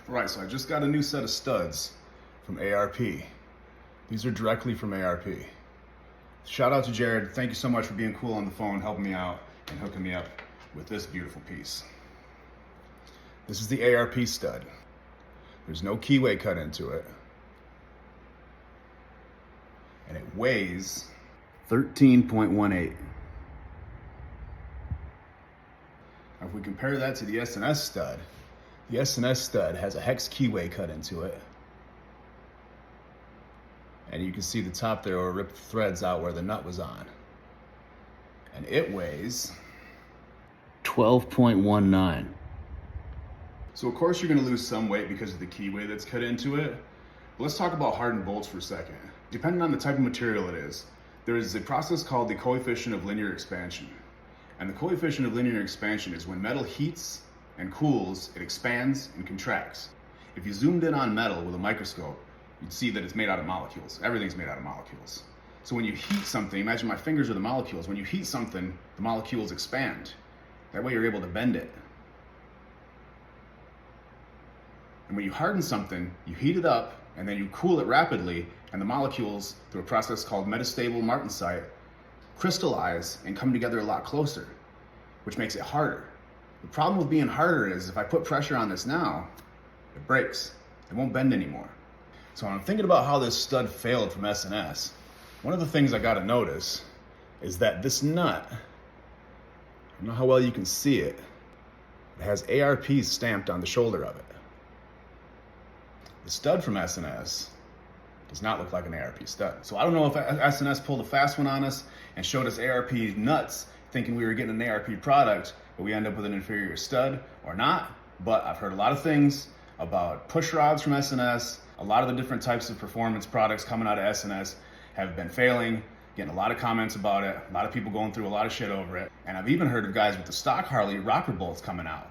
Right, so I just got a new set of studs from ARP. These are directly from ARP. Shout out to Jared. Thank you so much for being cool on the phone, helping me out and hooking me up with this beautiful piece. This is the ARP stud. There's no keyway cut into it. And it weighs 13.18. Now if we compare that to the S&S stud, the S&S stud has a hex keyway cut into it. And you can see the top there where it ripped the threads out where the nut was on. And it weighs 12.19. So of course you're gonna lose some weight because of the keyway that's cut into it. But let's talk about hardened bolts for a second. Depending on the type of material it is, there is a process called the coefficient of linear expansion. And the coefficient of linear expansion is when metal heats and cools, it expands and contracts. If you zoomed in on metal with a microscope, you'd see that it's made out of molecules. Everything's made out of molecules. So when you heat something, imagine my fingers are the molecules. When you heat something, the molecules expand. That way you're able to bend it. And when you harden something, you heat it up and then you cool it rapidly, and the molecules, through a process called metastable martensite, crystallize and come together a lot closer, which makes it harder. The problem with being harder is if I put pressure on this now, it breaks. It won't bend anymore. So when I'm thinking about how this stud failed from S&S, one of the things I gotta notice is that this nut, I don't know how well you can see it, it has ARP stamped on the shoulder of it. The stud from S&S does not look like an ARP stud. So I don't know if S&S pulled a fast one on us and showed us ARP nuts thinking we were getting an ARP product, but we end up with an inferior stud or not. But I've heard a lot of things about push rods from S&S. A lot of the different types of performance products coming out of S&S have been failing, getting a lot of comments about it, a lot of people going through a lot of shit over it. And I've even heard of guys with the stock Harley rocker bolts coming out.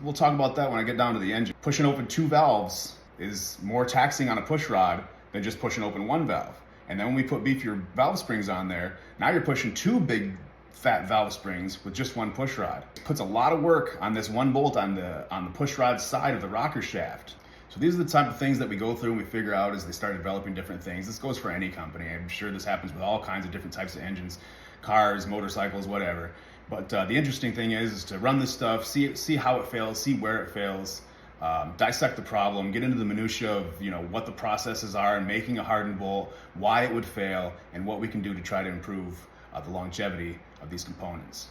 We'll talk about that when I get down to the engine. Pushing open 2 valves is more taxing on a push rod than just pushing open 1 valve. And then when we put beefier valve springs on there, now you're pushing 2 big fat valve springs with just 1 push rod. It puts a lot of work on this 1 bolt on the push rod side of the rocker shaft. So these are the type of things that we go through and we figure out as they start developing different things. This goes for any company. I'm sure this happens with all kinds of different types of engines, cars, motorcycles, whatever. But the interesting thing is to run this stuff, see how it fails, see where it fails, dissect the problem, get into the minutia of what the processes are in making a hardened bolt, why it would fail, and what we can do to try to improve the longevity of these components.